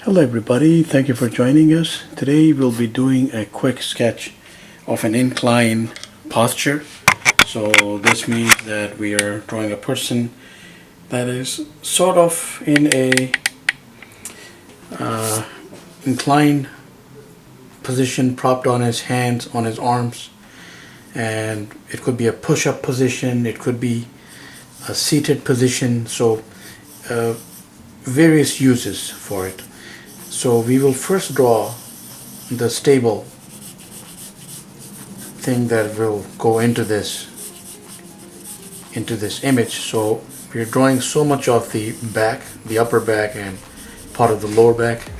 Hello everybody, thank you for joining us. Today we'll be doing a quick sketch of an incline posture. So this means that we are drawing a person that is sort of in a inclined position, propped on his hands, on his arms, and it could be a push-up position, it could be a seated position, so various uses for it. So we will first draw the stable thing that will go into this image. So we're drawing so much of the back, the upper back and part of the lower back.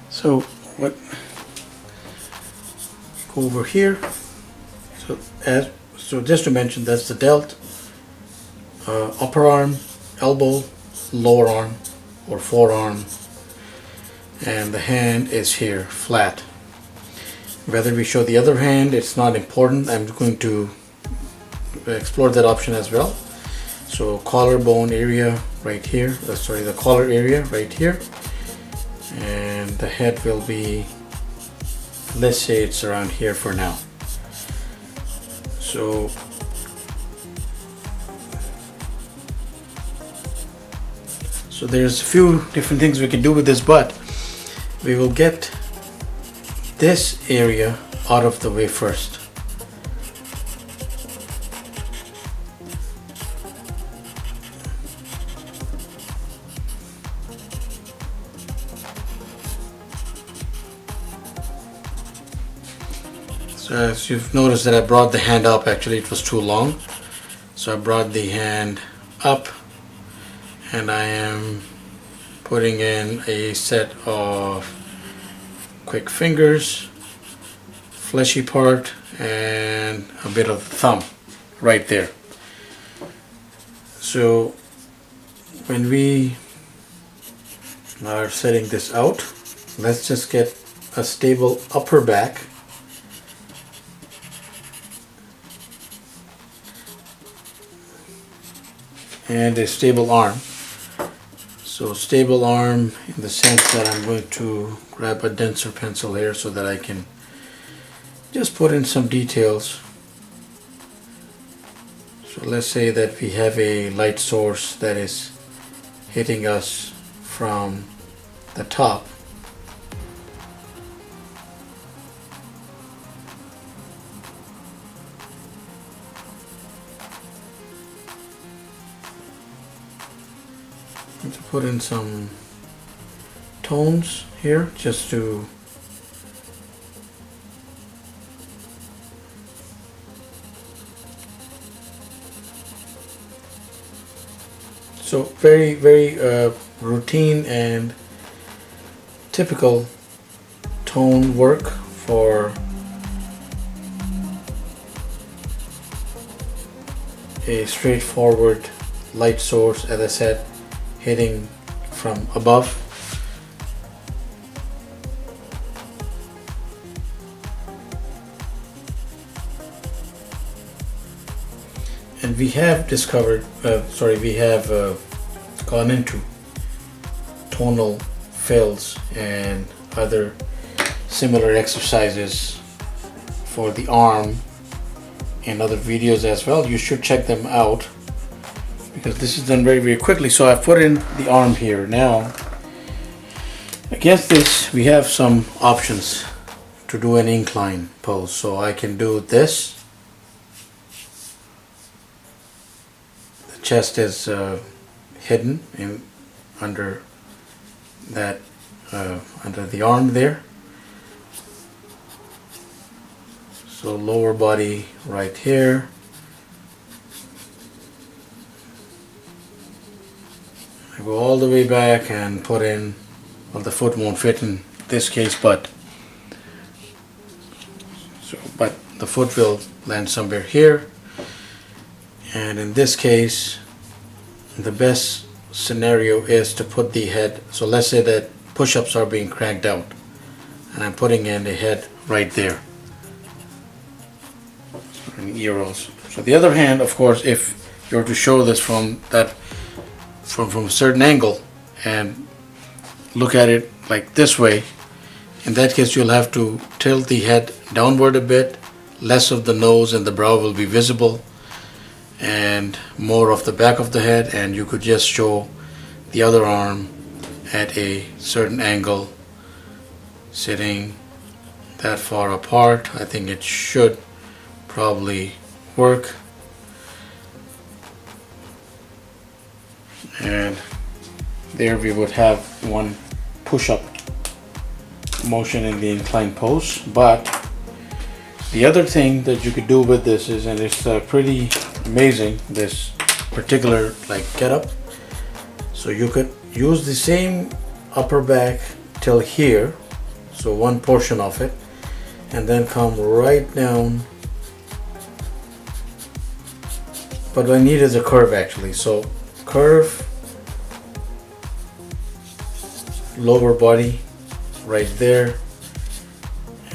So what go over here. So just to mention, that's the delt, upper arm, elbow, lower arm or forearm, and the hand is here flat. Whether we show the other hand, it's not important. I'm going to explore that option as well. So collarbone area right here, the collar area right here, and the head will be, let's say it's around here for now. So there's a few different things we can do with this, but we will get this area out of the way first. So as you've noticed that I brought the hand up, actually it was too long. So I brought the hand up and I am putting in a set of quick fingers, fleshy part, and a bit of thumb right there. So when we are setting this out, let's just get a stable upper back. And a stable arm. So stable arm in the sense that I'm going to grab a denser pencil here so that I can just put in some details. So let's say that we have a light source that is hitting us from the top. To put in some tones here just to very routine and typical tone work for a straightforward light source, as I said, hitting from above. And we have discovered, we have gone into tonal fills and other similar exercises for the arm in other videos as well. You should check them out, because this is done very quickly. So I've put in the arm here. Now against this we have some options to do an incline pose. So I can do this. The chest is hidden under that under the arm there. So lower body right here. I go all the way back and put in, well, the foot won't fit in this case, but the foot will land somewhere here. And in this case, the best scenario is to put the head, so let's say that push-ups are being cranked out and I'm putting in the head right there. and ear also. So the other hand, of course, if you were to show this from a certain angle and look at it like this way, in that case you'll have to tilt the head downward a bit, less of the nose and the brow will be visible, and more of the back of the head, and you could just show the other arm at a certain angle, sitting that far apart. I think it should probably work. And there we would have one push-up motion in the inclined pose. But the other thing that you could do with this is, and it's pretty amazing, this particular like get-up. So you could use the same upper back till here, so one portion of it, and then come right down. But what I need is a curve actually. So curve, lower body right there,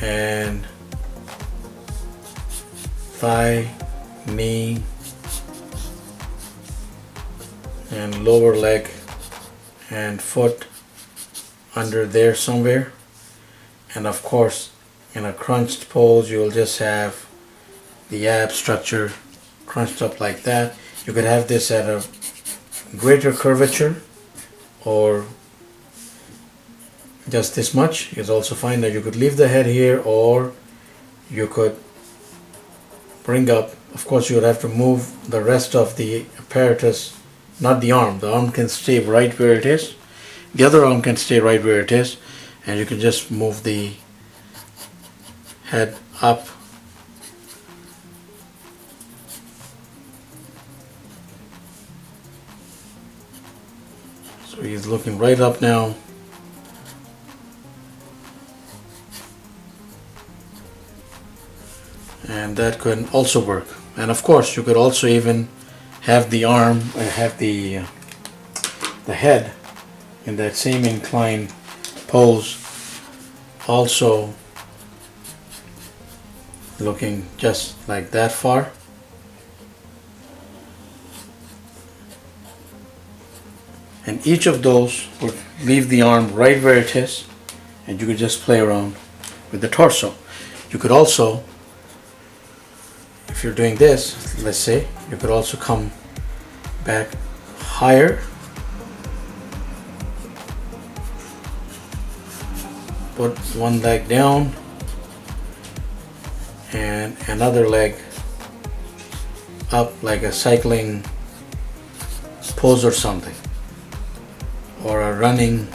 and thigh, knee, and lower leg and foot under there somewhere. And of course, in a crunched pose, you will just have the ab structure crunched up like that. You could have this at a greater curvature or just this much is also fine. That you could leave the head here, or you could bring up. Of course, you would have to move the rest of the apparatus, not the arm. The arm can stay right where it is. The other arm can stay right where it is, and you can just move the head up. So he's looking right up now. And that could also work. And of course, you could also even have the arm, have the head in that same inclined pose, also looking just like that far. And each of those would leave the arm right where it is, and you could just play around with the torso. You could also, if you're doing this, let's say, you could also come back higher, put one leg down and another leg up like a cycling pose or something, or a running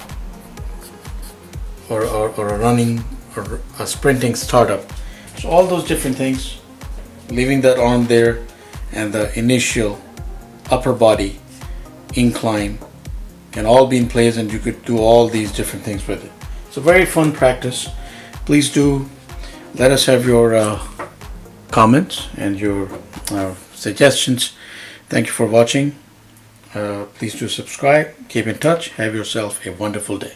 or a running or a sprinting startup. So all those different things, leaving that arm there and the initial upper body incline can all be in place, and you could do all these different things with it. It's a very fun practice. Please do let us have your comments and your suggestions. Thank you for watching. Please do subscribe, keep in touch, have yourself a wonderful day.